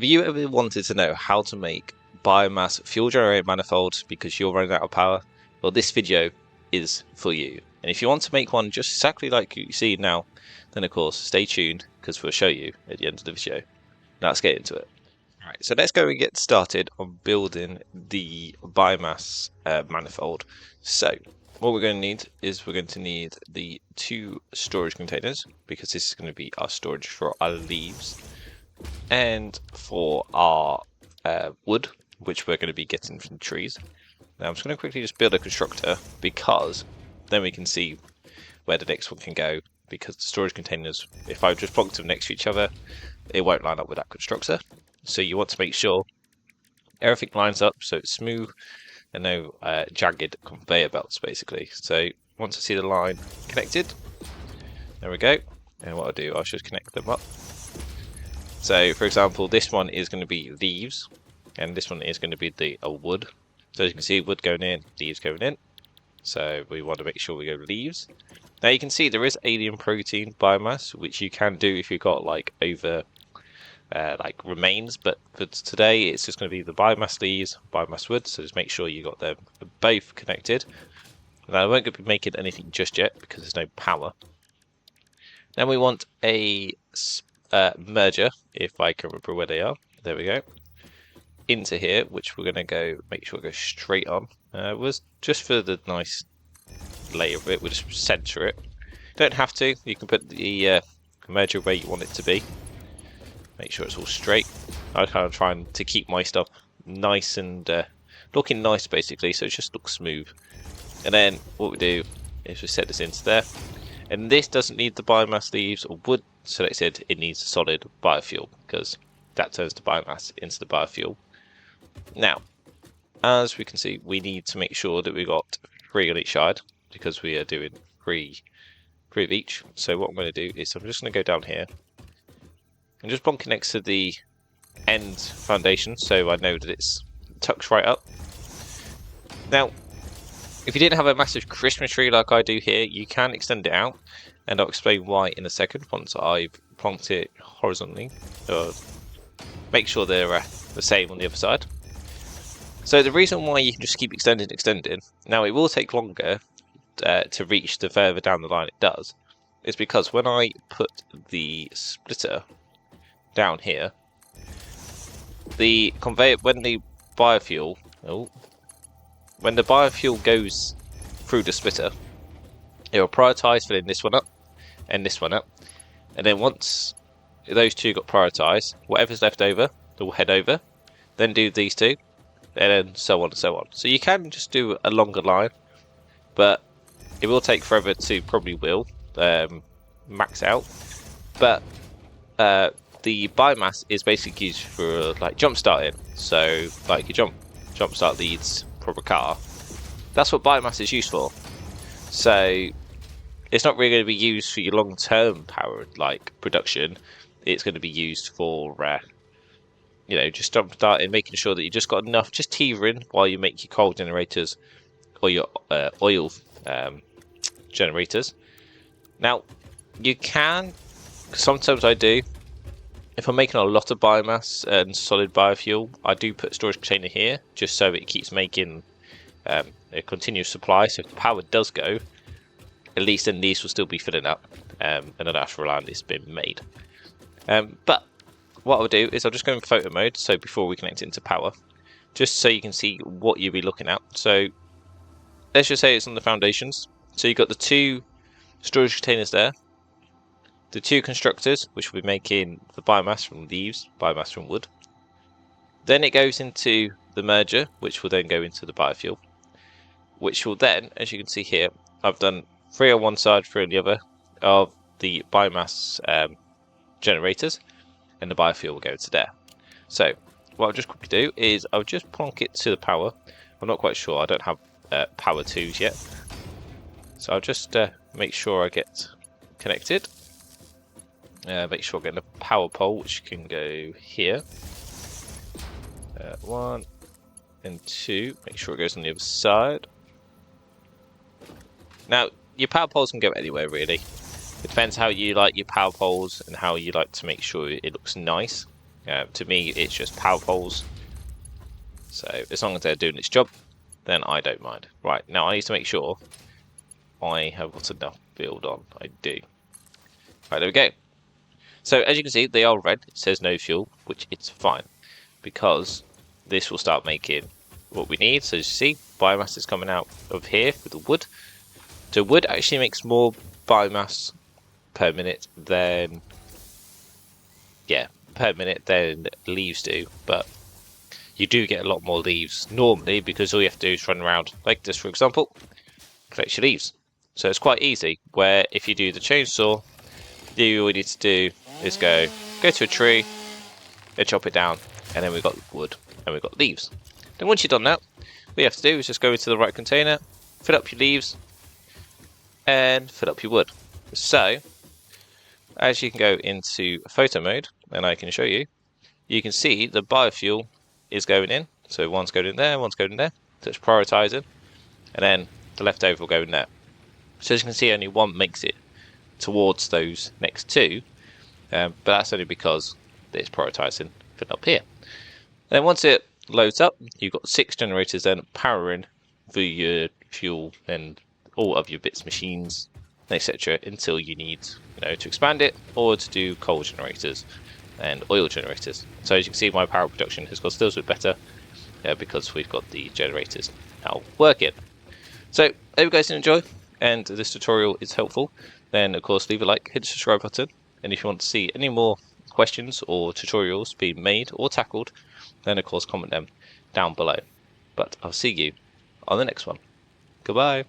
If you ever wanted to know how to make biomass fuel generator manifolds because you're running out of power, well, this video is for you. And if you want to make one just exactly like you see now, then of course stay tuned because we'll show you at the end of the video. Now let's get into it. Alright, so let's go and get started on building the biomass manifold. So what we're going to need is we're going to need the 2 storage containers because this is going to be our storage for our leaves and for our wood, which we're going to be getting from trees. Now I'm just going to quickly just build a constructor because then we can see where the next one can go, because the storage containers, if I just plonk them next to each other, it won't line up with that constructor. So you want to make sure everything lines up so it's smooth and no jagged conveyor belts basically. So once I see the line connected, there we go, and what I'll do, I'll just connect them up. So for example, this one is going to be leaves and this one is going to be the wood. So as you can see, wood going in, leaves going in. So we want to make sure we go leaves. Now you can see there is alien protein biomass, which you can do if you've got like over like remains, but for today it's just going to be the biomass leaves, biomass wood. So just make sure you got them both connected. Now I won't be making anything just yet because there's no power. Then we want a merger, if I can remember where they are. There we go. Into here, which we're going to go make sure it goes straight on. Was just for the nice layer of it, we'll just center it. Don't have to, you can put the merger where you want it to be. Make sure it's all straight. I'm kind of trying to keep my stuff nice and looking nice basically, so it just looks smooth. And then what we do is we set this into there. And this doesn't need the biomass leaves or wood selected, it needs a solid biofuel because that turns the biomass into the biofuel. Now, as we can see, we need to make sure that we got 3 on each side because we are doing 3 of each. So what I'm going to do is I'm just going to go down here and just bonk it next to the end foundation so I know that it's tucked right up. Now, if you didn't have a massive Christmas tree like I do here, you can extend it out, and I'll explain why in a second once I've plonked it horizontally. Make sure they're the same on the other side. So the reason why you can just keep extending, now it will take longer to reach the further down the line it does, is because when I put the splitter down here, the conveyor, when the biofuel goes through the splitter, it will prioritise filling this one up and this one up, and then once those 2 got prioritised, whatever's left over, it will head over, then do these 2, and then so on and so on. So you can just do a longer line, but it will take forever to max out. But the biomass is basically used for like jump starting. So like you jump start leads for a car. That's what biomass is used for. So it's not really going to be used for your long-term power like production. It's going to be used for you know, just jump starting, making sure that you just got enough, just teethering while you make your coal generators or your oil generators. Now you can, sometimes I do, if I'm making a lot of biomass and solid biofuel, I do put a storage container here just so it keeps making a continuous supply. So if the power does go, at least then these will still be filling up, and I don't have to rely on this being made. But what I'll do is I'll just go in photo mode, so before we connect it into power, just so you can see what you'll be looking at. So let's just say it's on the foundations. So you've got the 2 storage containers there, the 2 constructors, which will be making the biomass from leaves, biomass from wood. Then it goes into the merger, which will then go into the biofuel, which will then, as you can see here, I've done 3 on one side, 3 on the other of the biomass generators, and the biofuel will go to there. So what I'll just quickly do is I'll just plonk it to the power. I'm not quite sure, I don't have power 2s yet. So I'll just make sure I get connected. Make sure I get the power pole, which can go here. 1 and 2. Make sure it goes on the other side. Now, your power poles can go anywhere really. It depends how you like your power poles and how you like to make sure it looks nice. To me, it's just power poles. So as long as they're doing its job, then I don't mind. Right, now I need to make sure I have got enough build on. I do. Right, there we go. So as you can see, they are red. It says no fuel, which it's fine, because this will start making what we need. So as you see, biomass is coming out of here with the wood. So wood actually makes more biomass per minute than leaves do, but you do get a lot more leaves normally because all you have to do is run around like this, for example, collect your leaves. So it's quite easy, where if you do the chainsaw, all you need to do is go to a tree and chop it down, and then we've got wood and we've got leaves. Then once you've done that, what you have to do is just go into the right container, fill up your leaves and fill up your wood. So as you can go into photo mode, and I can show you, you can see the biofuel is going in. So one's going in there, one's going in there. So it's prioritizing, and then the leftover will go in there. So as you can see, only one makes it towards those next two, but that's only because it's prioritizing for up here. And then once it loads up, you've got 6 generators then powering for your fuel and all of your bits, machines, etc., until you need, to expand it or to do coal generators and oil generators. So as you can see, my power production has got still a bit better because we've got the generators now working. So I hope you guys enjoy, and this tutorial is helpful. Then of course leave a like, hit the subscribe button, and if you want to see any more questions or tutorials being made or tackled, then of course comment them down below. But I'll see you on the next one. Goodbye.